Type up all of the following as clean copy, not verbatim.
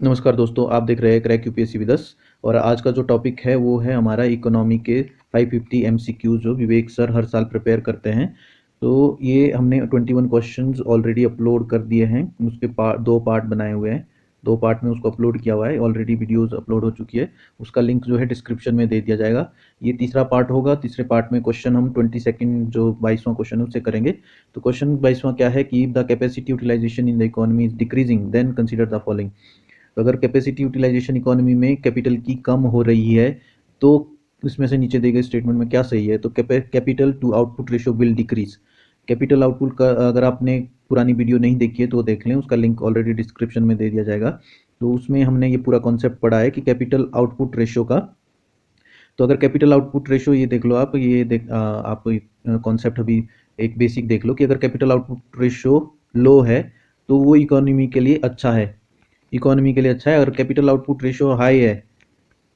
नमस्कार दोस्तों, आप देख रहे हैं क्रैक यूपीएससी विद अस। और आज का जो टॉपिक है वो है हमारा इकोनॉमी के 550 एमसीक्यू जो विवेक सर हर साल प्रिपेयर करते हैं। तो ये हमने 21 क्वेश्चंस ऑलरेडी अपलोड कर दिए हैं। उसके दो पार्ट बनाए हुए हैं, दो पार्ट में उसको अपलोड किया हुआ है। ऑलरेडी वीडियोस अपलोड हो चुकी है, उसका लिंक जो है डिस्क्रिप्शन में दे दिया जाएगा। ये तीसरा पार्ट होगा। तीसरे पार्ट में क्वेश्चन हम 22 जो 22वां क्वेश्चन है उससे करेंगे। तो क्वेश्चन 22वां क्या है कि the capacity utilisation in the economy is decreasing then consider the following. तो अगर कैपेसिटी यूटिलाइजेशन इकोनॉमी में कैपिटल की कम हो रही है तो इसमें से नीचे दिए गए स्टेटमेंट में क्या सही है। तो capital to output ratio will decrease. Capital output का अगर आपने पुरानी वीडियो नहीं देखी है तो देख लें, उसका लिंक ऑलरेडी डिस्क्रिप्शन में दे दिया जाएगा। तो उसमें हमने ये पूरा कॉन्सेप्ट पढ़ा है कि कैपिटल आउटपुट रेशियो का। तो अगर कैपिटल आउटपुट रेशियो ये देख लो आप, ये आप कॉन्सेप्ट अभी एक बेसिक देख लो कि अगर कैपिटल आउटपुट रेशियो लो है तो वो इकोनॉमी के लिए अच्छा है। इकोनॉमी के लिए अच्छा है। अगर कैपिटल आउटपुट रेशियो हाई है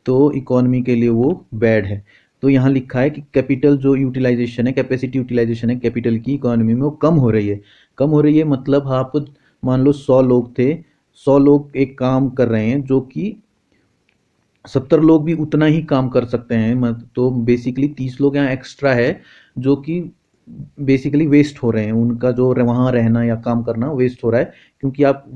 तो इकोनॉमी के लिए वो बैड है। तो यहाँ लिखा है कि कैपिटल जो यूटिलाइजेशन है, कैपेसिटी यूटिलाइजेशन है कैपिटल की इकोनॉमी में, वो कम हो रही है। कम हो रही है मतलब आप मान लो 100 लोग थे, 100 लोग एक काम कर रहे हैं जो कि 70 लोग भी उतना ही काम कर सकते हैं। तो बेसिकली 30 लोग यहाँ एक्स्ट्रा है जो कि बेसिकली वेस्ट हो रहे हैं। उनका जो वहाँ रहना या काम करना वेस्ट हो रहा है, क्योंकि आप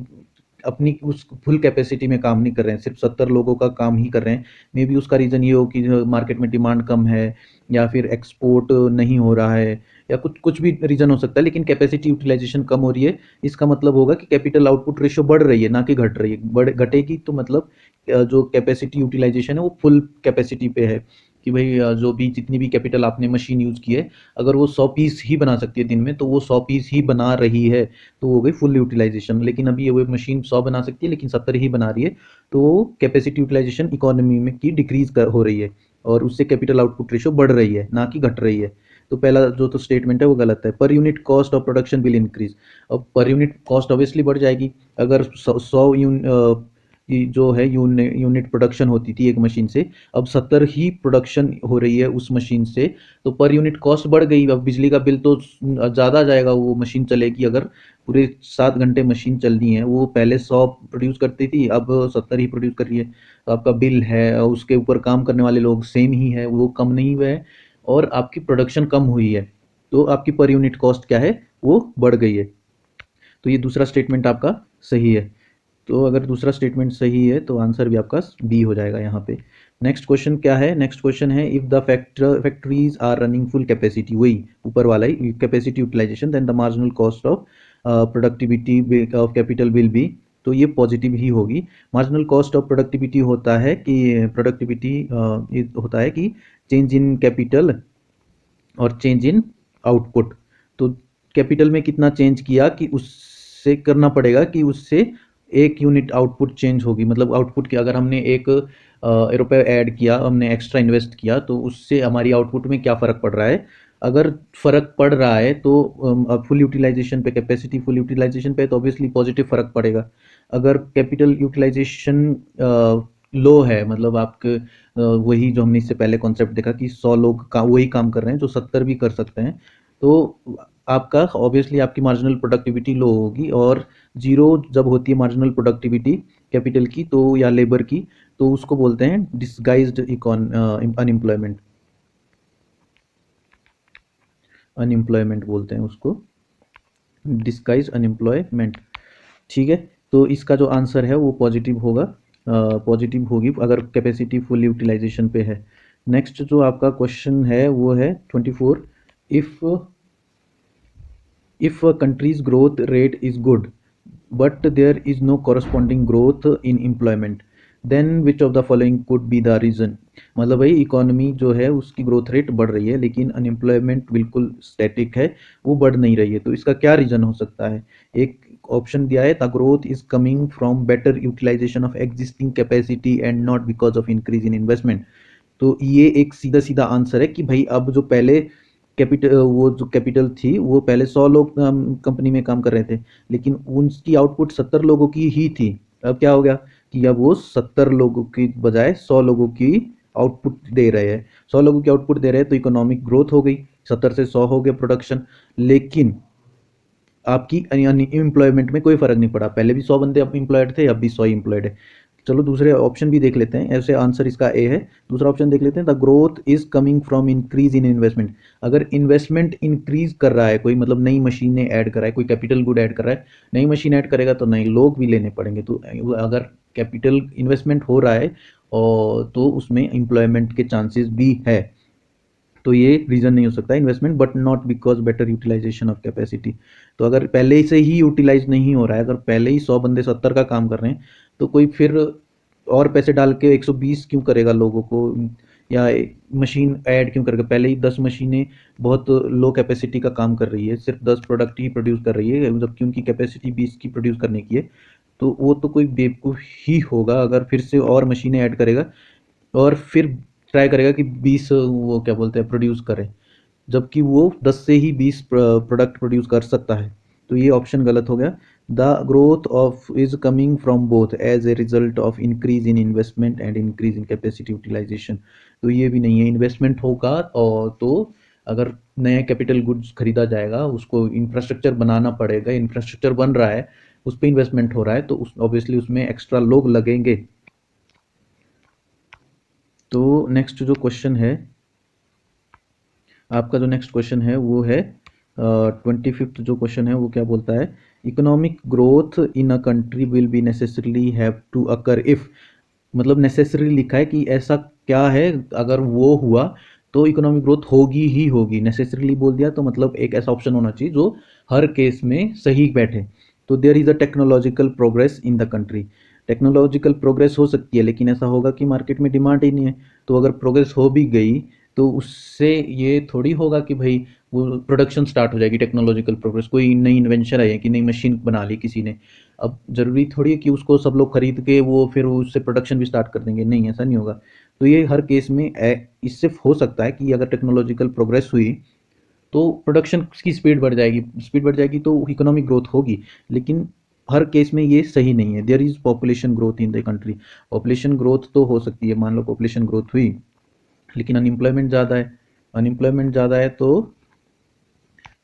अपनी उस फुल कैपेसिटी में काम नहीं कर रहे हैं, सिर्फ 70 लोगों का काम ही कर रहे हैं। मे बी उसका रीज़न ये हो कि मार्केट में डिमांड कम है, या फिर एक्सपोर्ट नहीं हो रहा है, या कुछ कुछ भी रीज़न हो सकता है, लेकिन कैपेसिटी यूटिलाइजेशन कम हो रही है। इसका मतलब होगा कि कैपिटल आउटपुट रेशियो बढ़ रही है, ना कि घट रही है। घटेगी तो मतलब जो कैपेसिटी यूटिलाइजेशन है वो फुल कैपेसिटी पे है, कि भाई जो भी जितनी भी कैपिटल आपने मशीन यूज़ की है, अगर वो 100 पीस ही बना सकती है दिन में तो वो 100 पीस ही बना रही है, तो वो हो गई फुल यूटिलाइजेशन। लेकिन अभी ये वो मशीन 100 बना सकती है लेकिन 70 ही बना रही है, तो कैपेसिटी यूटिलाइजेशन इकोनॉमी में की डिक्रीज हो रही है, और उससे कैपिटल आउटपुट रेशियो बढ़ रही है, ना कि घट रही है। तो पहला जो तो स्टेटमेंट है वो गलत है। Per unit cost of production will increase. अब पर यूनिट कॉस्ट ऑब्वियसली बढ़ जाएगी। अगर 100 की जो है यूनिट प्रोडक्शन होती थी एक मशीन से, अब 70 ही प्रोडक्शन हो रही है उस मशीन से, तो पर यूनिट कॉस्ट बढ़ गई। अब बिजली का बिल तो ज़्यादा जाएगा। वो मशीन चलेगी, अगर पूरे 7 घंटे मशीन चलनी है, वो पहले 100 प्रोड्यूस करती थी, अब 70 ही प्रोड्यूस कर रही है। तो आपका बिल है, उसके ऊपर काम करने वाले लोग सेम ही है, वो कम नहीं हुए हैं, और आपकी प्रोडक्शन कम हुई है, तो आपकी पर यूनिट कॉस्ट क्या है, वो बढ़ गई है। तो ये दूसरा स्टेटमेंट आपका सही है। तो अगर दूसरा स्टेटमेंट सही है तो आंसर भी आपका बी हो जाएगा यहाँ पे। नेक्स्ट क्वेश्चन क्या है? नेक्स्ट क्वेश्चन है if the factories are running full capacity, वही ऊपर वाला ही capacity utilisation, then the marginal cost of productivity of capital will be. तो ये पॉजिटिव ही होगी। मार्जिनल कॉस्ट ऑफ प्रोडक्टिविटी होता है कि प्रोडक्टिविटी होता है कि चेंज इन कैपिटल और चेंज इन आउटपुट। तो कैपिटल में कितना चेंज किया कि उससे करना पड़ेगा कि उससे एक यूनिट आउटपुट चेंज होगी। मतलब आउटपुट की अगर हमने एक रुपये ऐड किया, हमने एक्स्ट्रा इन्वेस्ट किया, तो उससे हमारी आउटपुट में क्या फ़र्क पड़ रहा है। अगर फ़र्क पड़ रहा है तो फुल यूटिलाइजेशन पे, कैपेसिटी फुल यूटिलाइजेशन पे, तो ऑब्वियसली पॉजिटिव फ़र्क पड़ेगा। अगर कैपिटल यूटिलाइजेशन लो है, मतलब आपके वही जो हमने इससे पहले कॉन्सेप्ट देखा कि 100 लोग का वही काम कर रहे हैं जो 70 भी कर सकते हैं, तो आपका ऑब्वियसली आपकी मार्जिनल प्रोडक्टिविटी लो होगी। और जीरो जब होती है मार्जिनल प्रोडक्टिविटी कैपिटल की तो, या लेबर की, तो उसको बोलते हैं डिस्गाइज्ड अनएम्प्लॉयमेंट। अनएम्प्लॉयमेंट बोलते हैं उसको, डिस्गाइज्ड अनएम्प्लॉयमेंट। ठीक है। तो इसका जो आंसर है वो पॉजिटिव होगा, पॉजिटिव होगी अगर कैपेसिटी फुल यूटिलाइजेशन पे है। नेक्स्ट जो आपका क्वेश्चन है वो है 24। If if a country's growth rate is good but there is no corresponding growth in employment, then which of the following could be the reason। मतलब भाई इकोनॉमी जो है उसकी ग्रोथ रेट बढ़ रही है लेकिन अनएम्प्लॉयमेंट बिल्कुल स्टैटिक है, वो बढ़ नहीं रही है, तो इसका क्या रीजन हो सकता है। एक ऑप्शन दिया है, the growth is coming from better utilisation of existing capacity and not because of increase in investment. तो ये एक सीधा सीधा आंसर है कि भाई अब जो पहले कैपिटल, वो जो कैपिटल थी वो पहले 100 लोग कंपनी में काम कर रहे थे, लेकिन उनकी आउटपुट 70 लोगों की ही थी। अब क्या हो गया कि अब वो 70 लोगों की बजाय 100 लोगों की आउटपुट दे रहे हैं। 100 लोगों की आउटपुट दे रहे हैं तो इकोनॉमिक ग्रोथ हो गई, 70 से 100 हो गया प्रोडक्शन। लेकिन आपकी एम्प्लॉयमेंट में कोई फ़र्क नहीं पड़ा, पहले भी 100 बंदे अब एम्प्लॉयड थे, अब भी 100 ही एम्प्लॉयड है। चलो दूसरे ऑप्शन भी देख लेते हैं, ऐसे आंसर इसका ए है। दूसरा ऑप्शन देख लेते हैं, the growth is coming from increase in investment. अगर इन्वेस्टमेंट इंक्रीज कर रहा है कोई, मतलब नई मशीनें ऐड कर रहा है, कोई कैपिटल गुड ऐड कर रहा है, नई मशीन ऐड करेगा तो नए लोग भी लेने पड़ेंगे, तो अगर कैपिटल इन्वेस्टमेंट हो रहा है और तो उसमें एम्प्लॉयमेंट के चांसेस भी है। तो ये रीज़न नहीं हो सकता investment, but not because better utilisation of capacity. तो अगर पहले से ही यूटिलाइज नहीं हो रहा है, अगर पहले ही 100 बंदे 70 का काम कर रहे हैं, तो कोई फिर और पैसे डाल के 120 क्यों करेगा लोगों को, या मशीन ऐड क्यों करेगा। पहले ही 10 मशीनें बहुत लो कैपेसिटी का काम कर रही है, सिर्फ 10 प्रोडक्ट ही प्रोड्यूस कर रही है, जबकि उनकी कैपेसिटी 20 की प्रोड्यूस करने की है। तो वो तो कोई बेवकूफ़ ही होगा अगर फिर से और मशीनें ऐड करेगा और फिर ट्राई करेगा कि 20 वो क्या बोलते हैं प्रोड्यूस करे, जबकि वो 10 से ही 20 प्रोडक्ट प्रोड्यूस कर सकता है। तो ये ऑप्शन गलत हो गया। The growth of is coming from both as a result of increase in investment and increase in capacity utilisation. तो ये भी नहीं है, इन्वेस्टमेंट होगा और तो अगर नया कैपिटल गुड्स खरीदा जाएगा, उसको इंफ्रास्ट्रक्चर बनाना पड़ेगा, इंफ्रास्ट्रक्चर बन रहा है, उस पर इन्वेस्टमेंट हो रहा है, तो उस ऑब्वियसली उसमें एक्स्ट्रा लोग लगेंगे। तो नेक्स्ट जो क्वेश्चन है आपका, जो नेक्स्ट क्वेश्चन है वो है 25th जो क्वेश्चन है वो क्या बोलता है, economic growth in a country will be necessarily have to occur if. मतलब नेसेसरी लिखा है कि ऐसा क्या है, अगर वो हुआ तो इकोनॉमिक ग्रोथ होगी ही होगी। नेसेसरीली बोल दिया तो मतलब एक ऐसा ऑप्शन होना चाहिए जो हर केस में सही बैठे। तो there is a technological progress in the country. Technological progress हो सकती है, लेकिन ऐसा होगा कि मार्केट में डिमांड ही नहीं है। तो अगर प्रोग्रेस हो भी गई तो उससे ये थोड़ी होगा कि भाई वो प्रोडक्शन स्टार्ट हो जाएगी। टेक्नोलॉजिकल प्रोग्रेस, कोई नई इन्वेंशन आई है कि नई मशीन बना ली किसी ने, अब ज़रूरी थोड़ी है कि उसको सब लोग खरीद के वो फिर उससे प्रोडक्शन भी स्टार्ट कर देंगे, नहीं ऐसा नहीं होगा। तो ये हर केस में इससे हो सकता है कि अगर टेक्नोलॉजिकल प्रोग्रेस हुई तो प्रोडक्शन की स्पीड बढ़ जाएगी, स्पीड बढ़ जाएगी तो इकोनॉमिक ग्रोथ होगी, लेकिन हर केस में ये सही नहीं है। There is population growth in the country. Population growth तो हो सकती है, मान लो पॉपुलेशन ग्रोथ हुई लेकिन अनएम्प्लॉयमेंट ज़्यादा है, अनएम्प्लॉयमेंट ज़्यादा है तो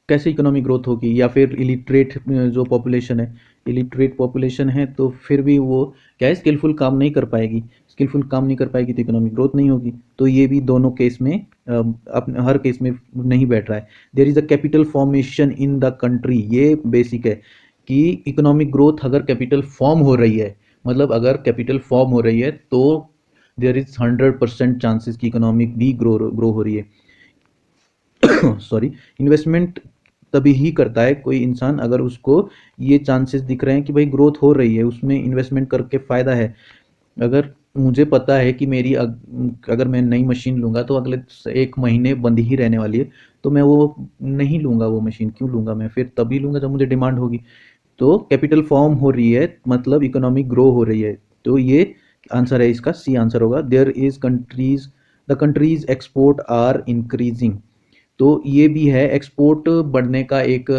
कैसे इकोनॉमिक ग्रोथ होगी। या फिर इलिटरेट जो पॉपुलेशन है, इलिटरेट पॉपुलेशन है तो फिर भी वो क्या है, स्किलफुल काम नहीं कर पाएगी, स्किलफुल काम नहीं कर पाएगी तो इकोनॉमिक ग्रोथ नहीं होगी। तो ये भी दोनों केस में अपने हर केस में नहीं बैठ रहा है। There is a capital formation in the country, ये बेसिक है कि इकोनॉमिक ग्रोथ अगर कैपिटल फॉर्म हो रही है, मतलब अगर कैपिटल फॉर्म हो रही है तो देयर इज 100% चांसेस की इकोनॉमिक भी ग्रो हो रही है। सॉरी, इन्वेस्टमेंट तभी ही करता है कोई इंसान अगर उसको ये चांसेस दिख रहे हैं कि भाई ग्रोथ हो रही है, उसमें इन्वेस्टमेंट करके फ़ायदा है। अगर मुझे पता है कि मेरी अगर मैं नई मशीन लूँगा तो अगले 1 महीने बंद ही रहने वाली है, तो मैं वो नहीं लूँगा, वो मशीन क्यों लूँगा, मैं फिर तभी लूँगा जब मुझे डिमांड होगी। तो कैपिटल फॉर्म हो रही है मतलब इकोनॉमिक ग्रो हो रही है। तो ये आंसर है इसका, सी आंसर होगा। There is countries, the countries export are increasing. तो ये भी है, एक्सपोर्ट बढ़ने का एक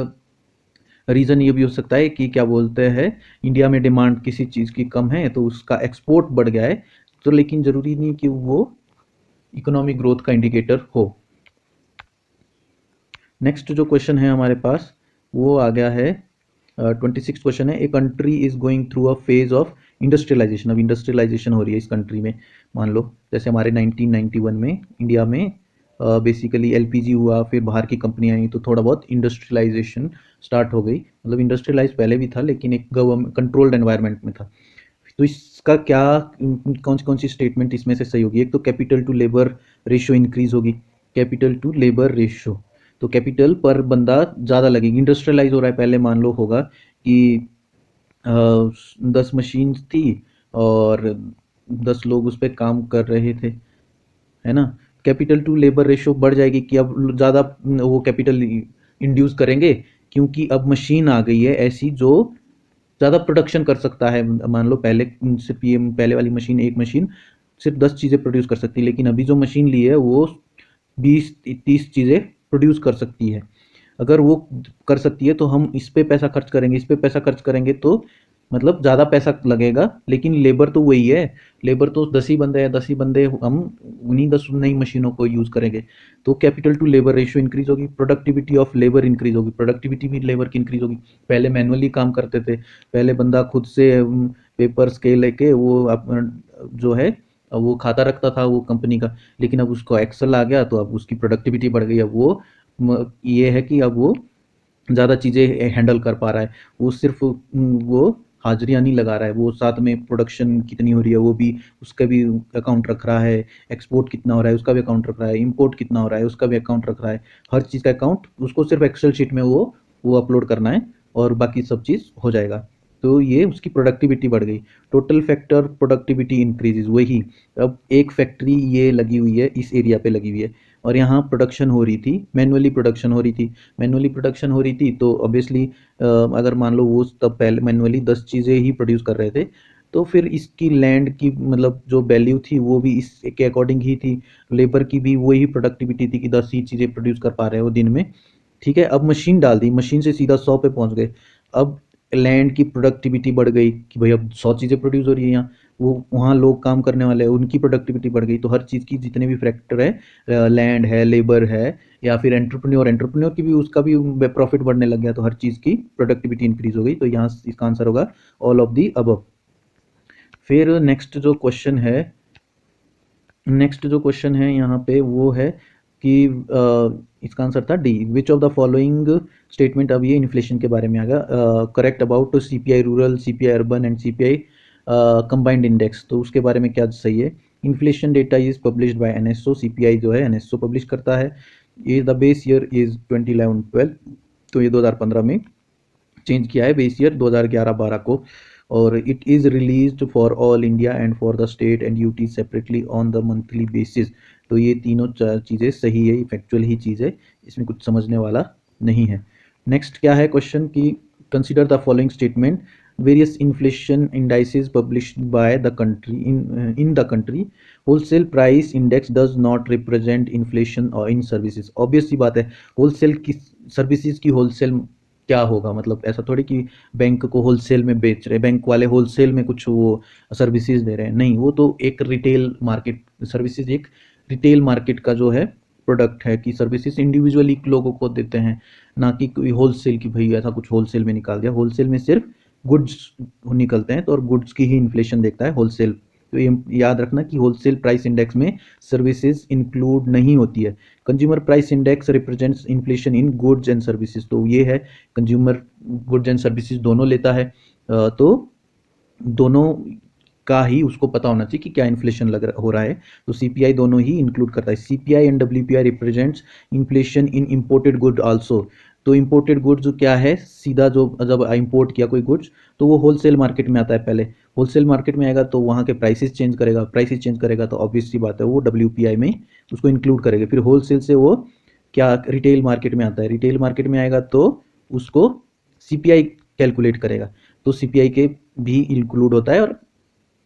रीज़न ये भी हो सकता है कि क्या बोलते हैं, इंडिया में डिमांड किसी चीज़ की कम है तो उसका एक्सपोर्ट बढ़ गया है। तो लेकिन ज़रूरी नहीं कि वो इकोनॉमिक ग्रोथ का इंडिकेटर हो। नेक्स्ट जो क्वेश्चन है हमारे पास वो आ गया है 26 क्वेश्चन है, a country is going through a phase of industrialisation. अब इंडस्ट्रियलाइजेशन हो रही है इस कंट्री में। मान लो जैसे हमारे 1991 में इंडिया में बेसिकली एलपीजी हुआ, फिर बाहर की कंपनियां आई तो थोड़ा बहुत इंडस्ट्रियलाइजेशन स्टार्ट हो गई। मतलब इंडस्ट्रियलाइज पहले भी था लेकिन एक गवर्नमेंट कंट्रोल्ड एनवायरनमेंट में था। तो इसका क्या, कौन सी स्टेटमेंट इसमें से सही होगी। एक तो capital to labour ratio increase होगी, कैपिटल टू लेबर रेशियो, तो कैपिटल पर बंदा ज़्यादा लगेगी। इंडस्ट्रियलाइज हो रहा है, पहले मान लो होगा कि 10 मशीन थी और 10 लोग उस पर काम कर रहे थे, है ना। कैपिटल टू लेबर रेशियो बढ़ जाएगी कि अब ज़्यादा वो कैपिटल इंड्यूस करेंगे, क्योंकि अब मशीन आ गई है ऐसी जो ज़्यादा प्रोडक्शन कर सकता है। मान लो पहले सिर्फ ये पहले वाली मशीन, एक मशीन सिर्फ 10 चीज़ें प्रोड्यूस कर सकती है, लेकिन अभी जो मशीन ली है वो 20-30 चीज़ें प्रोड्यूस कर सकती है। अगर वो कर सकती है तो हम इस पे पैसा खर्च करेंगे, इस पे पैसा खर्च करेंगे तो मतलब ज़्यादा पैसा लगेगा लेकिन लेबर तो वही है। लेबर तो 10 ही बंदे हैं, 10 ही बंदे हम उन्हीं 10 नई मशीनों को यूज़ करेंगे। तो capital to labour ratio increase होगी, प्रोडक्टिविटी ऑफ लेबर इंक्रीज होगी, प्रोडक्टिविटी भी लेबर की इंक्रीज होगी। पहले मैनुअली काम करते थे, पहले बंदा खुद से पेपर स्केल लेके वो जो है वो खाता रखता था वो कंपनी का। लेकिन अब उसको एक्सेल आ गया तो अब उसकी प्रोडक्टिविटी बढ़ गई। अब वो ये है कि अब वो ज़्यादा चीज़ें हैंडल कर पा रहा है। वो सिर्फ वो हाजिरियाँ नहीं लगा रहा है, वो साथ में प्रोडक्शन कितनी हो रही है वो भी, उसका भी अकाउंट रख रहा है, एक्सपोर्ट कितना हो रहा है उसका भी अकाउंट रख रहा है, इंपोर्ट कितना हो रहा है उसका भी अकाउंट रख रहा है। हर चीज़ का अकाउंट उसको सिर्फ एक्सेल शीट में वो अपलोड करना है और बाकी सब चीज़ हो जाएगा। तो ये उसकी प्रोडक्टिविटी बढ़ गई। टोटल फैक्टर प्रोडक्टिविटी इंक्रीजेज, वही अब एक फैक्ट्री ये लगी हुई है, इस एरिया पे लगी हुई है और यहाँ प्रोडक्शन हो रही थी, मैनुअली प्रोडक्शन हो रही थी। मैनुअली प्रोडक्शन हो रही थी तो ऑब्वियसली अगर मान लो वो तब पहले मैनुअली 10 चीज़ें ही प्रोड्यूस कर रहे थे, तो फिर इसकी लैंड की मतलब जो वैल्यू थी वो भी इसके अकॉर्डिंग ही थी। लेबर की भी वही प्रोडक्टिविटी थी कि 10 ही चीज़ें प्रोड्यूस कर पा रहे हो दिन में। ठीक है, अब मशीन डाल दी, मशीन से सीधा 100 पे पहुंच गए। अब लैंड की प्रोडक्टिविटी बढ़ गई कि भाई अब 100 चीज़ें प्रोड्यूस हो रही है यहाँ, वो वहाँ लोग काम करने वाले हैं उनकी प्रोडक्टिविटी बढ़ गई। तो हर चीज़ की जितने भी फैक्टर है, लैंड है, लेबर है या फिर एंटरप्रेन्योर की भी उसका भी प्रॉफिट बढ़ने लग गया, तो हर चीज़ की प्रोडक्टिविटी इंक्रीज हो गई। तो यहाँ इसका आंसर होगा ऑल ऑफ दी अबव। फिर नेक्स्ट जो क्वेश्चन है यहाँ पे वो है कि इसका आंसर था D, which of the following statement, अब ये इन्फ्लेशन के बारे में आ गया, correct about CPI rural, CPI urban and CPI combined index. तो उसके बारे में क्या सही है? Inflation data is published by NSO, CPI जो है एनएसओ पब्लिश करता है। ये द बेस ईयर इज 2011-12, तो ये 2015 में चेंज किया है बेस ईयर 2011-12 को। और it is released for all India and for the state and UT separately on the monthly basis. तो ये तीनों चीज़ें सही है, फैक्चुअल ही चीज़ है, इसमें कुछ समझने वाला नहीं है। नेक्स्ट क्या है क्वेश्चन की, consider the following statement, various inflation indices published by the country in the country, wholesale price index does not represent inflation और इन सर्विसेज। ऑब्वियस सी बात है, होलसेल की सर्विसेज की होलसेल क्या होगा, मतलब ऐसा थोड़ी कि बैंक को होलसेल में बेच रहे, बैंक वाले होलसेल में कुछ वो सर्विसेज दे रहे हैं, नहीं, वो तो एक रिटेल मार्केट सर्विसेज, एक रिटेल मार्केट का जो है प्रोडक्ट है कि सर्विसेज इंडिविजुअली लोगों को देते हैं, ना कि कोई होलसेल की भाई ऐसा कुछ होलसेल में निकाल दिया। होलसेल में सिर्फ गुड्स निकलते हैं तो और गुड्स की ही इन्फ्लेशन देखता है होलसेल। तो ये याद रखना कि होलसेल प्राइस इंडेक्स में सर्विसेज इंक्लूड नहीं होती है। Consumer price index represents inflation in goods and services, तो ये है कंज्यूमर गुड्स एंड सर्विसेज दोनों लेता है। तो दोनों का ही उसको पता होना चाहिए कि क्या इन्फ्लेशन हो रहा है। तो सीपीआई दोनों ही इंक्लूड करता है। CPI and WPI represents inflation in imported good also. तो इंपोर्टेड गुड्स जो क्या है, सीधा जो जब इंपोर्ट किया कोई गुड्स तो वो होलसेल मार्केट में आता है, पहले होलसेल मार्केट में आएगा तो वहाँ के प्राइसेस चेंज करेगा तो ऑब्वियस सी बात है वो डब्ल्यूपीआई में उसको इंक्लूड करेगा। फिर होलसेल से वो क्या रिटेल मार्केट में आता है, रिटेल मार्केट में आएगा तो उसको सीपीआई कैलकुलेट करेगा। तो सीपीआई के भी इंक्लूड होता है और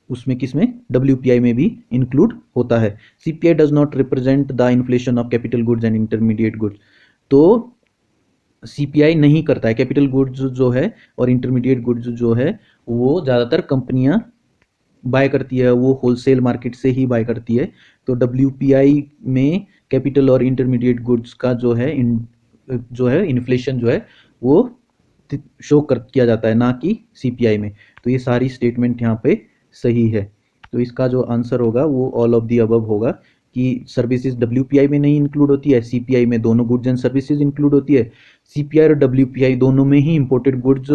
उसमें किसमें, डब्ल्यूपीआई में भी इंक्लूड होता है। CPI does not represent the inflation of capital goods and intermediate goods. तो सीपीआई नहीं करता है कैपिटल गुड्स जो है और इंटरमीडिएट गुड्स जो है वो ज़्यादातर कंपनियां बाय करती है, वो होलसेल मार्केट से ही बाय करती है। तो डब्ल्यूपीआई में कैपिटल और इंटरमीडिएट गुड्स का जो है इन्फ्लेशन जो है वो शो कर किया जाता है, ना कि सीपीआई में। तो ये सारी स्टेटमेंट यहाँ पे सही है। तो इसका जो आंसर होगा वो ऑल ऑफ दी अबव होगा कि सर्विसेज डब्ल्यूपीआई में नहीं इंक्लूड होती है, सीपीआई में दोनों गुड्स एंड सर्विसेज इंक्लूड होती है। सीपीआई और डब्ल्यूपीआई दोनों में ही इंपोर्टेड गुड्स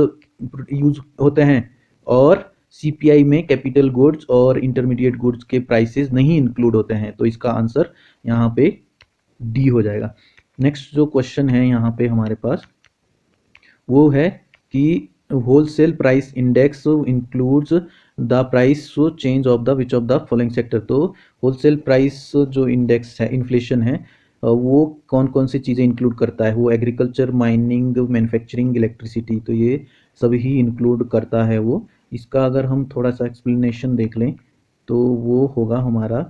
यूज होते हैं और सीपीआई में कैपिटल गुड्स और इंटरमीडिएट गुड्स के प्राइसेस नहीं इंक्लूड होते हैं। तो इसका आंसर यहाँ पे डी हो जाएगा। नेक्स्ट जो क्वेश्चन है यहाँ पे हमारे पास वो है कि wholesale price index includes the price change of the which of the following sector. तो होलसेल प्राइस जो इंडेक्स है इन्फ्लेशन है वो कौन कौन सी चीज़ें इंक्लूड करता है, वो एग्रीकल्चर, माइनिंग, मैन्युफैक्चरिंग, इलेक्ट्रिसिटी, तो ये सभी ही इंक्लूड करता है वो। इसका अगर हम थोड़ा सा एक्सप्लेनेशन देख लें तो वो होगा हमारा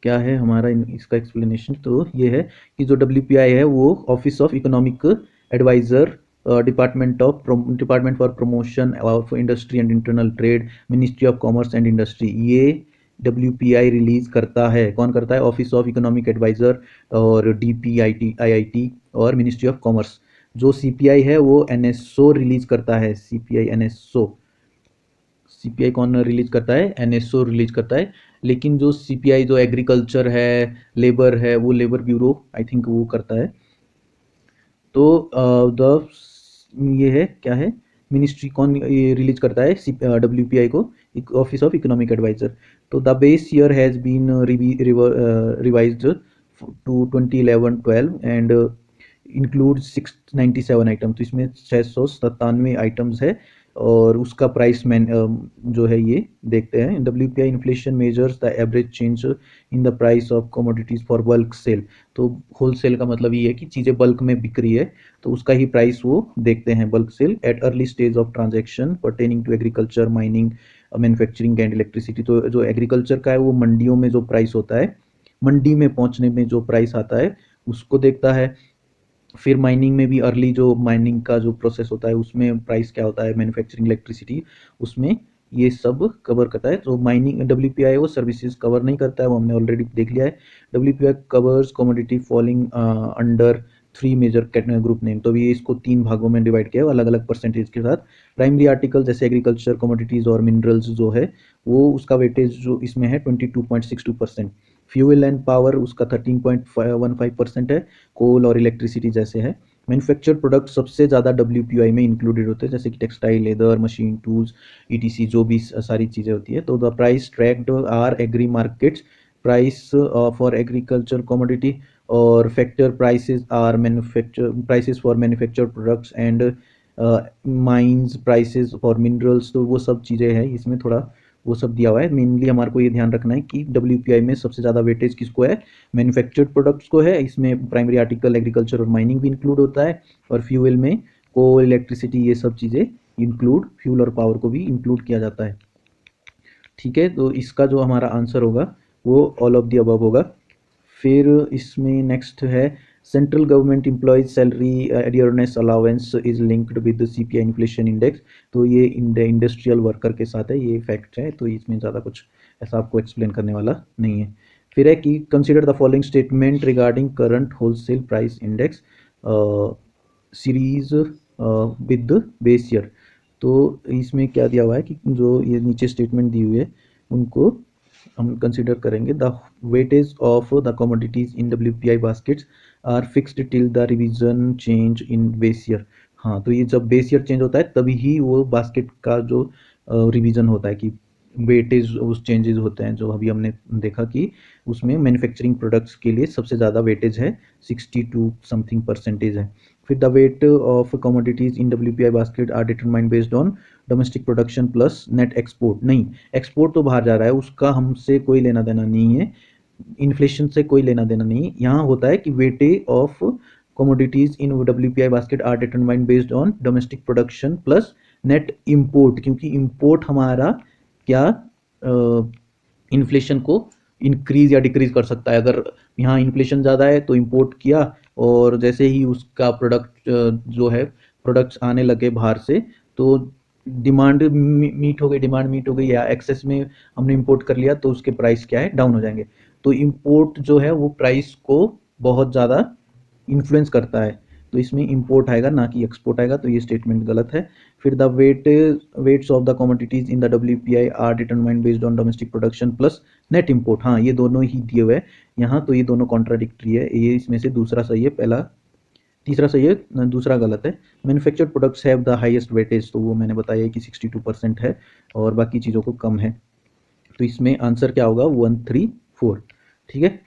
क्या है, हमारा इसका एक्सप्लेनेशन तो ये है कि जो डब्ल्यूपीआई है वो office of economic adviser department for promotion of industry and internal trade, ministry of commerce and industry, ये WPI रिलीज करता है। कौन करता है? ऑफिस ऑफ इकोनॉमिक एडवाइजर और DPIT IIT और मिनिस्ट्री ऑफ कॉमर्स। जो CPI है वो NSO रिलीज करता है। CPI NSO, CPI कौन रिलीज करता है? NSO रिलीज करता है। लेकिन जो CPI जो एग्रीकल्चर है, लेबर है, वो लेबर ब्यूरो आई थिंक वो करता है। तो द ये है क्या है, मिनिस्ट्री कौन ये रिलीज करता है WPI को? Office of economic adviser. तो the base year has been revised to 2011-12 and include 697 item. तो इसमें 697 आइटम्स है और उसका प्राइस मैन जो है ये देखते हैं। WPI inflation measures the average change in the price of commodities for bulk sale. तो होलसेल का मतलब ये है कि चीज़ें बल्क में बिक रही है तो उसका ही प्राइस वो देखते हैं, bulk sale at early stage of transaction pertaining to agriculture, mining, manufacturing and electricity. तो जो एग्रीकल्चर का है वो मंडियों में जो प्राइस होता है, मंडी में पहुंचने में जो प्राइस आता है उसको देखता है। फिर माइनिंग में भी अर्ली जो माइनिंग का जो प्रोसेस होता है उसमें प्राइस क्या होता है, मैन्युफैक्चरिंग, इलेक्ट्रिसिटी, उसमें ये सब कवर करता है। तो माइनिंग WPI वो सर्विसेज कवर नहीं करता है, वो हमने ऑलरेडी देख लिया है। WPI covers commodity falling under 3 major group name. तो ये इसको 3 भागों में डिवाइड किया है अलग अलग परसेंटेज के साथ। प्राइमरी आर्टिकल जैसे एग्रीकल्चर, कमोडिटीज और मिनरल्स जो है वो उसका वेटेज जो इसमें है 22.62%। फ्यूल एंड पावर उसका 13.15% है। कोल और इलेक्ट्रिसिटी जैसे है। मैन्युफैक्चर्ड प्रोडक्ट सबसे ज़्यादा WPI में इंक्लूडेड होते हैं, जैसे कि textile, leather, machine tools, ETC जो भी सारी चीज़ें होती है। तो the price tracked are agri markets price for agriculture commodity और factor prices are manufacture prices for manufactured products and mines prices for minerals. तो वो सब चीज़ें हैं इसमें, थोड़ा वो सब दिया हुआ है। मेनली हमारे को ये ध्यान रखना है कि WPI में सबसे ज़्यादा वेटेज किसको है? मैन्युफैक्चर्ड प्रोडक्ट्स को है। इसमें प्राइमरी आर्टिकल, एग्रीकल्चर और माइनिंग भी इंक्लूड होता है। और फ्यूल में कोल, इलेक्ट्रिसिटी, ये सब चीज़ें इंक्लूड, फ्यूल और पावर को भी इंक्लूड किया जाता है। ठीक है, तो इसका जो हमारा आंसर होगा वो ऑल ऑफ द अबव होगा। फिर इसमें नेक्स्ट है central government employees salary dearness allowance is linked with CPI inflation index. तो ये इंडस्ट्रियल वर्कर के साथ है, ये फैक्ट है, तो इसमें ज़्यादा कुछ ऐसा आपको एक्सप्लेन करने वाला नहीं है। फिर है कि consider the following statement regarding current wholesale price index series with base year. तो इसमें क्या दिया हुआ है कि जो ये नीचे स्टेटमेंट दी हुई है उनको हम कंसिडर करेंगे। The weightage of the commodities in WPI baskets are fixed till the revision change in base year. हाँ, तो ये जब बेस ईयर चेंज होता है तभी ही वो बास्केट का जो रिवीजन होता है कि वेटेज उस चेंजेस होते हैं। जो अभी हमने देखा कि उसमें मैन्युफैक्चरिंग प्रोडक्ट्स के लिए सबसे ज़्यादा वेटेज है, 62 समथिंग परसेंटेज है। फिर the weight of commodities in WPI basket are determined based on domestic production plus net export. नहीं, एक्सपोर्ट तो बाहर जा रहा है, उसका हमसे कोई लेना देना नहीं है, इन्फ्लेशन से कोई लेना देना नहीं है। यहाँ होता है कि weightage of commodities in WPI basket are determined based on domestic production plus net import, क्योंकि इम्पोर्ट हमारा क्या इन्फ्लेशन को इंक्रीज या डिक्रीज कर सकता है। अगर यहाँ इन्फ्लेशन ज़्यादा है तो इम्पोर्ट किया और जैसे ही उसका प्रोडक्ट जो है प्रोडक्ट्स आने लगे बाहर से तो डिमांड मीट हो गई, डिमांड मीट हो गई या एक्सेस में हमने इंपोर्ट कर लिया तो उसके प्राइस क्या है, डाउन हो जाएंगे। तो इंपोर्ट जो है वो प्राइस को बहुत ज़्यादा इन्फ्लुएंस करता है, तो इसमें इंपोर्ट आएगा ना कि एक्सपोर्ट आएगा, तो ये स्टेटमेंट गलत है। फिर the weights of the commodities in the WPI are determined based on domestic production plus net import. हाँ, ये दोनों ही दिए हुए हैं यहाँ, तो ये दोनों कॉन्ट्राडिक्टरी है। ये इसमें से दूसरा सही है, पहला तीसरा सही है, दूसरा गलत है। Manufactured products have the highest weightage, तो वो मैंने बताया कि 62% है और बाकी चीज़ों को कम है। तो इसमें आंसर क्या होगा? 134। ठीक है,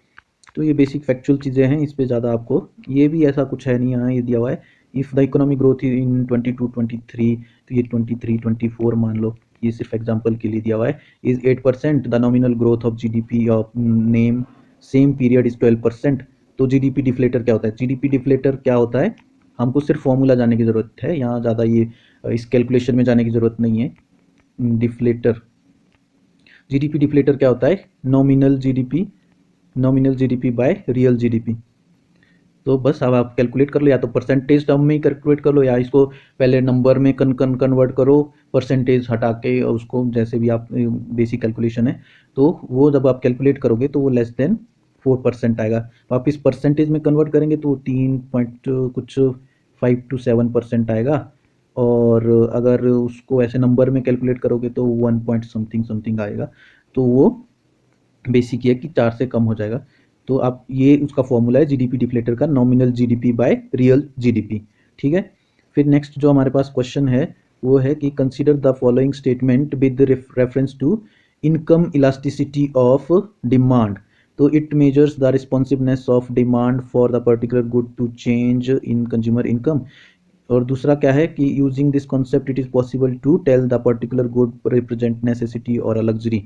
तो ये बेसिक फैक्चुअल चीज़ें हैं, इस पे ज़्यादा आपको ये भी ऐसा कुछ है नहीं। यहाँ ये दिया हुआ है इफ़ द इकोनॉमिक ग्रोथ इन 22-23, तो ये 23-24 मान लो, ये सिर्फ एग्जांपल के लिए दिया हुआ है। Is 8%, the nominal growth of GDP of name same period is 12%। तो GDP डिफ्लेटर क्या होता है? GDP डिफ्लेटर क्या होता है? हमको सिर्फ फॉर्मूला जानने की ज़रूरत है, यहाँ ज़्यादा ये इस कैलकुलेशन में जाने की ज़रूरत नहीं है। डिफ्लेटर, GDP डिफ्लेटर क्या होता है? Nominal GDP by real GDP। तो बस अब आप कैलकुलेट कर लो, या तो परसेंटेज टर्म में ही कैलकुलेट कर लो, या इसको पहले नंबर में कन्वर्ट करो, परसेंटेज हटा के, और उसको जैसे भी आप बेसिक कैलकुलेशन है, तो वो जब आप कैलकुलेट करोगे तो वो लेस देन 4% आएगा। वापस परसेंटेज में कन्वर्ट करेंगे तो 3.5 to 7% आएगा, और अगर उसको ऐसे नंबर में कैलकुलेट करोगे तो 1 पॉइंट समथिंग समथिंग आएगा। तो वो बेसिक ये है कि 4 से कम हो जाएगा। तो आप ये उसका फॉर्मूला है जीडीपी डिफ्लेटर का, nominal GDP by real GDP. ठीक है। फिर नेक्स्ट जो हमारे पास क्वेश्चन है वो है कि consider the following statement with reference to income elasticity of demand. तो it measures the responsiveness of demand for the particular good to change in consumer income. और दूसरा क्या है कि using this concept it is possible to tell the particular good represent necessity और a luxury.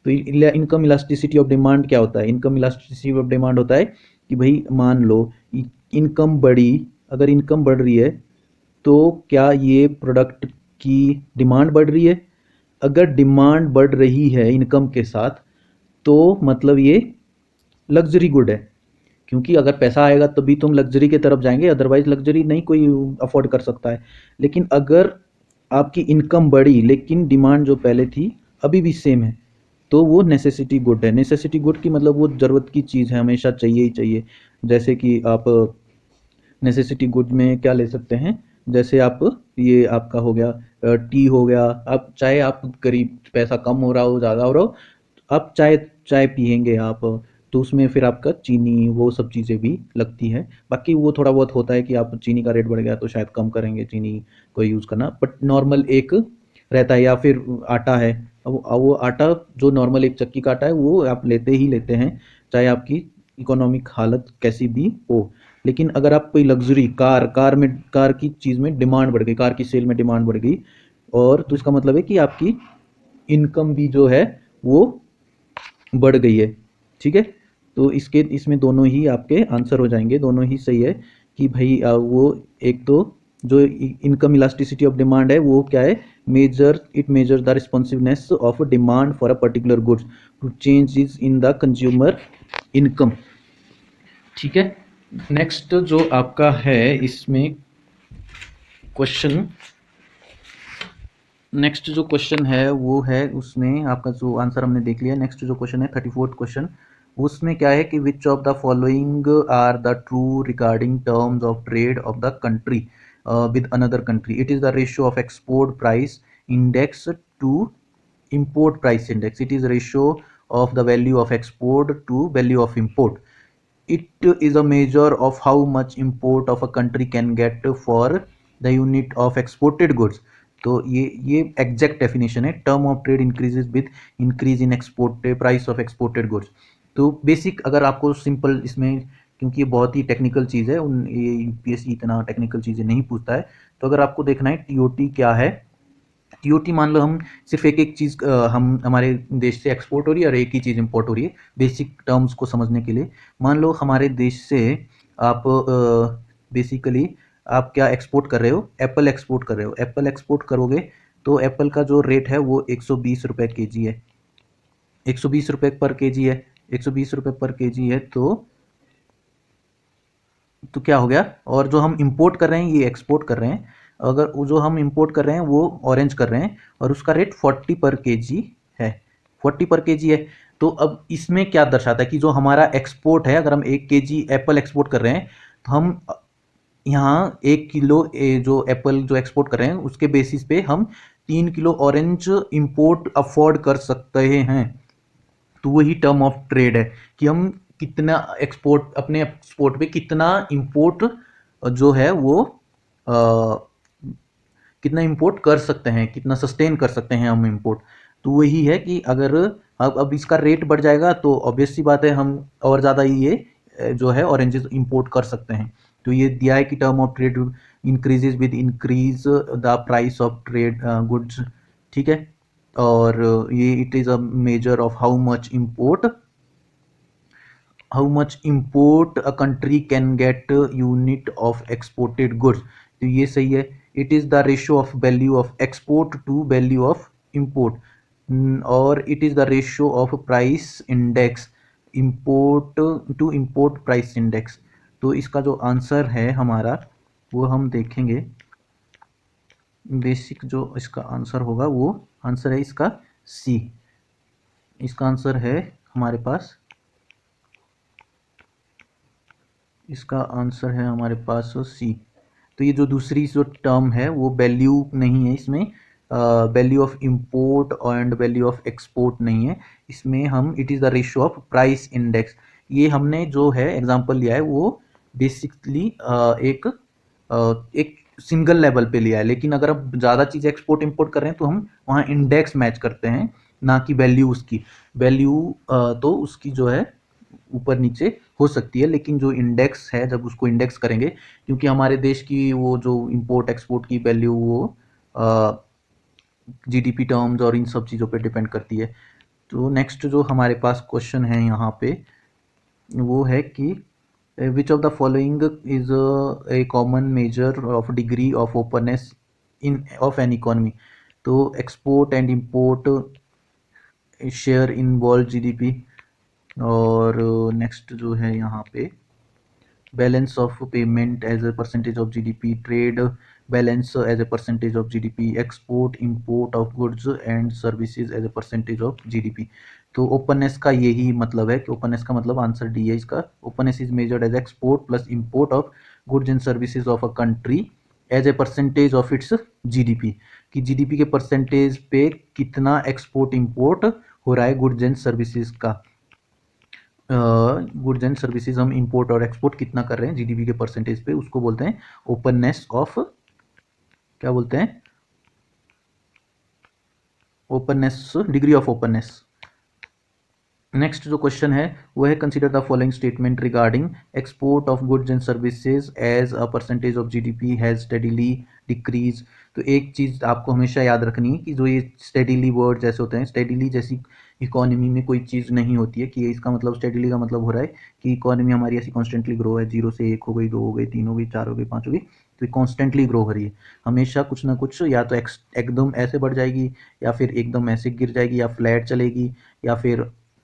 तो income elasticity of demand क्या होता है? इनकम इलास्टिसिटी ऑफ डिमांड होता है कि भाई मान लो इनकम बढ़ी, अगर इनकम बढ़ रही है तो क्या ये प्रोडक्ट की डिमांड बढ़ रही है? अगर डिमांड बढ़ रही है इनकम के साथ तो मतलब ये लग्जरी गुड है, क्योंकि अगर पैसा आएगा तभी तुम लग्जरी की तरफ जाएंगे, अदरवाइज लग्जरी नहीं कोई अफोर्ड कर सकता है। लेकिन अगर आपकी इनकम बढ़ी लेकिन डिमांड जो पहले थी अभी भी सेम है, तो वो नेसेसिटी गुड है। नेसेसिटी गुड की मतलब वो ज़रूरत की चीज़ है, हमेशा चाहिए ही चाहिए। जैसे कि आप नेसेसिटी गुड में क्या ले सकते हैं, जैसे आप ये आपका हो गया टी हो गया, आप चाहे आप गरीब, पैसा कम हो रहा हो ज़्यादा हो रहा हो, आप चाय चाय पियेंगे आप, तो उसमें फिर आपका चीनी वो सब चीज़ें भी लगती है। बाकी वो थोड़ा बहुत होता है कि आप चीनी का रेट बढ़ गया तो शायद कम करेंगे चीनी को यूज़ करना, बट नॉर्मल एक रहता है। या फिर आटा है, अब वो आटा जो नॉर्मल एक चक्की का आटा है वो आप लेते ही लेते हैं, चाहे आपकी इकोनॉमिक हालत कैसी भी हो। लेकिन अगर आप कोई लग्जरी कार की चीज़ में डिमांड बढ़ गई, कार की सेल में डिमांड बढ़ गई, और तो इसका मतलब है कि आपकी इनकम भी जो है वो बढ़ गई है। ठीक है। तो इसके इसमें दोनों ही आपके आंसर हो जाएंगे, दोनों ही सही है कि भाई वो एक तो जो इनकम इलास्टिसिटी ऑफ डिमांड है वो क्या है, it measure the responsiveness of demand for a particular goods to changes in the consumer income. ठीक है। नेक्स्ट जो आपका है इसमें क्वेश्चन, नेक्स्ट जो क्वेश्चन है वो है, उसमें आपका जो आंसर हमने देख लिया। नेक्स्ट जो क्वेश्चन है 34th क्वेश्चन, उसमें क्या है कि which of the following are the true regarding terms of trade of the country with another country. It is the ratio of export price index to import price index. It is ratio of the value of export to value of import. It is a measure of how much import of a country can get for the unit of exported goods. तो ये exact definition है, term of trade increases with increase in export price of exported goods. तो basic अगर आपको simple इसमें, क्योंकि ये बहुत ही टेक्निकल चीज़ है, ये यूपीएससी इतना टेक्निकल चीज़ें नहीं पूछता है, तो अगर आपको देखना है टीओटी क्या है, टीओटी मान लो हम सिर्फ एक एक चीज़ हम हमारे देश से एक्सपोर्ट हो रही है और एक ही चीज़ इंपोर्ट हो रही है, बेसिक टर्म्स को समझने के लिए। मान लो हमारे देश से आप बेसिकली आप क्या एक्सपोर्ट कर रहे हो, एप्पल एक्सपोर्ट कर रहे हो। एप्पल एक्सपोर्ट करोगे तो एप्पल का जो रेट है वो 120 रुपये के जी है, 120 रुपये पर के जी है, 120 रुपये पर के जी है। तो क्या हो गया, और जो हम इंपोर्ट कर रहे हैं ये एक्सपोर्ट कर रहे हैं, अगर वो जो हम इंपोर्ट कर रहे हैं वो ऑरेंज कर रहे हैं, और उसका रेट 40 पर केजी है, 40 पर केजी है। तो अब इसमें क्या दर्शाता है कि जो हमारा एक्सपोर्ट है, अगर हम 1 केजी एप्पल एक्सपोर्ट कर रहे हैं तो हम यहाँ 1 किलो जो एप्पल जो एक्सपोर्ट कर रहे हैं उसके बेसिस पे हम 3 किलो ऑरेंज इंपोर्ट अफोर्ड कर सकते हैं। तो वही टर्म ऑफ ट्रेड है कि हम कितना एक्सपोर्ट, अपने एक्सपोर्ट पे कितना इंपोर्ट जो है वो कितना इंपोर्ट कर सकते हैं, कितना सस्टेन कर सकते हैं हम इंपोर्ट। तो वही है कि अगर अब इसका रेट बढ़ जाएगा तो ऑब्वियस सी बात है हम और ज़्यादा ही ये जो है ऑरेंजेस इंपोर्ट कर सकते हैं। तो ये दिया है कि term of trade increases with increase the price of trade goods. ठीक है। और ये it is a measure of how much import a country can get unit of exported goods। तो ये सही है। it is the ratio of value of export to value of import। और it is the ratio of price index import to import price index। तो इसका जो answer है हमारा वो हम देखेंगे। बेसिक जो इसका आंसर होगा वो आंसर है इसका सी। इसका आंसर है हमारे पास, इसका आंसर है हमारे पास सी। तो ये जो दूसरी जो टर्म है वो वैल्यू नहीं है इसमें, value of import and value of export नहीं है इसमें। हम it is the ratio of price index. ये हमने जो है एग्जांपल लिया है वो बेसिकली एक सिंगल लेवल पे लिया है, लेकिन अगर आप ज़्यादा चीज़ एक्सपोर्ट इंपोर्ट कर रहे हैं तो हम वहाँ इंडेक्स मैच करते हैं, ना कि वैल्यू। उसकी वैल्यू तो उसकी जो है ऊपर नीचे हो सकती है, लेकिन जो इंडेक्स है जब उसको इंडेक्स करेंगे, क्योंकि हमारे देश की वो जो इंपोर्ट एक्सपोर्ट की वैल्यू वो जीडीपी टर्म्स और इन सब चीज़ों पे डिपेंड करती है। तो नेक्स्ट जो हमारे पास क्वेश्चन है यहाँ पे वो है कि which of the following is a common measure of degree of openness in of an economy. तो export and import share in world GDP, और नेक्स्ट जो है यहाँ पे balance of payment as a percentage of GDP, trade balance as a percentage of GDP, export import of goods and services as a percentage of GDP. तो openness का यही मतलब है कि ओपननेस का मतलब आंसर डी है इसका। Openness is measured as export plus import of goods and services of a country as a percentage of its GDP, कि जीडीपी के परसेंटेज पे कितना एक्सपोर्ट इंपोर्ट हो रहा है गुड्स एंड सर्विसेज का। गुड्स एंड सर्विसेज हम इंपोर्ट और एक्सपोर्ट कितना कर रहे हैं जीडीपी के परसेंटेज पे, उसको बोलते हैं ओपननेस ऑफ, क्या बोलते हैं, openness, degree of openness. Next जो क्वेश्चन है वो है consider the following statement regarding export of goods and services as a percentage of GDP has steadily decrease. तो एक चीज़ आपको हमेशा याद रखनी है कि जो ये स्टेडीली वर्ड जैसे होते हैं, स्टेडीली जैसी इकोनॉमी में कोई चीज़ नहीं होती है कि इसका मतलब स्टेडीली का मतलब हो रहा है कि इकोनॉमी हमारी ऐसी कॉन्स्टेंटली ग्रो है, 0 से 1 हो गई, 2 हो गई, 3 हो गई, 4 हो गई, 5 हो गई, तो ये कॉन्स्टेंटली ग्रो हो रही है। हमेशा कुछ ना कुछ या तो एकदम ऐसे बढ़ जाएगी, या फिर एकदम ऐसे गिर जाएगी, या फ्लैट चलेगी,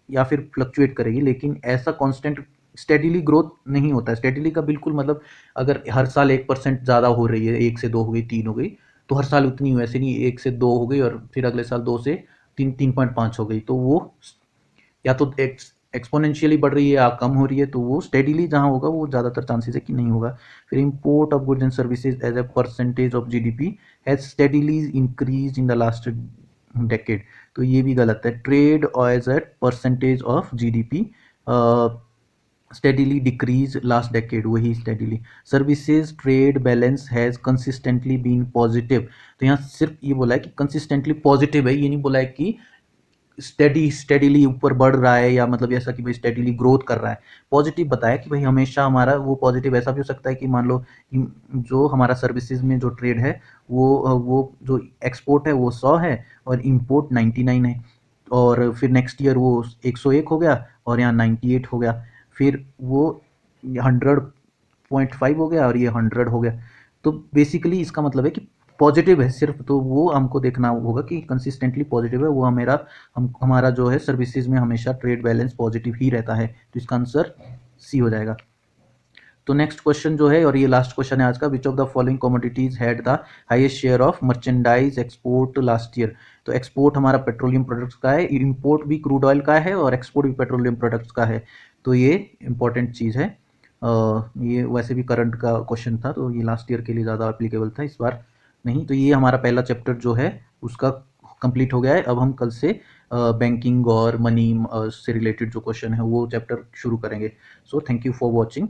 या फिर फ्लक्चुएट करेगी, लेकिन ऐसा कांस्टेंट स्टेडीली ग्रोथ नहीं होता है। स्टेडीली का बिल्कुल मतलब अगर हर साल 1% ज़्यादा हो रही है, 1 से 2 हो गई, 3 हो गई, तो हर साल उतनी वैसे नहीं 1 से 2 हो गई और फिर अगले साल 2 से 3.5 हो गई, तो वो या तो एक्सपोनेंशियली बढ़ रही है या कम हो रही है, तो वो स्टेडीली जहाँ होगा वो ज़्यादातर चांसेस है कि नहीं होगा। फिर import of goods and services as a percentage of GDP has steadily increase in the last decade, तो ये भी गलत है। Trade as a percentage of GDP steadily decrease last decade, वही steadily. Services trade balance has consistently been positive, तो यहाँ सिर्फ ये बोला है कि कंसिस्टेंटली पॉजिटिव है, ये नहीं बोला है कि स्टेडीली ऊपर बढ़ रहा है, या मतलब ऐसा कि भाई स्टेडीली ग्रोथ कर रहा है। पॉजिटिव बताया कि भाई हमेशा हमारा वो पॉजिटिव ऐसा भी हो सकता है कि मान लो जो हमारा सर्विसेज में जो ट्रेड है वो जो एक्सपोर्ट है वो 100 है और इंपोर्ट 99 है, और फिर नेक्स्ट ईयर वो 101 हो गया और यहाँ 98 हो गया, फिर वो 100.5 हो गया और ये 100 हो गया। तो बेसिकली इसका मतलब है कि पॉजिटिव है सिर्फ, तो वो हमको देखना होगा कि कंसिस्टेंटली पॉजिटिव है वो हमारा जो है सर्विसेज में हमेशा ट्रेड बैलेंस पॉजिटिव ही रहता है, तो इसका आंसर सी हो जाएगा। तो नेक्स्ट क्वेश्चन जो है, और ये लास्ट क्वेश्चन है आज का, विच of the following commodities had the highest share of merchandise export last year. तो एक्सपोर्ट हमारा पेट्रोलियम प्रोडक्ट्स का है, इंपोर्ट भी क्रूड ऑयल का है और एक्सपोर्ट भी पेट्रोलियम प्रोडक्ट्स का है, तो ये इंपॉर्टेंट चीज़ है। ये वैसे भी करंट का क्वेश्चन था, तो ये लास्ट ईयर के लिए ज़्यादा एप्लीकेबल था, इस बार नहीं। तो ये हमारा पहला चैप्टर जो है उसका कंप्लीट हो गया है। अब हम कल से बैंकिंग और मनी से रिलेटेड जो क्वेश्चन है वो चैप्टर शुरू करेंगे। So thank you for watching.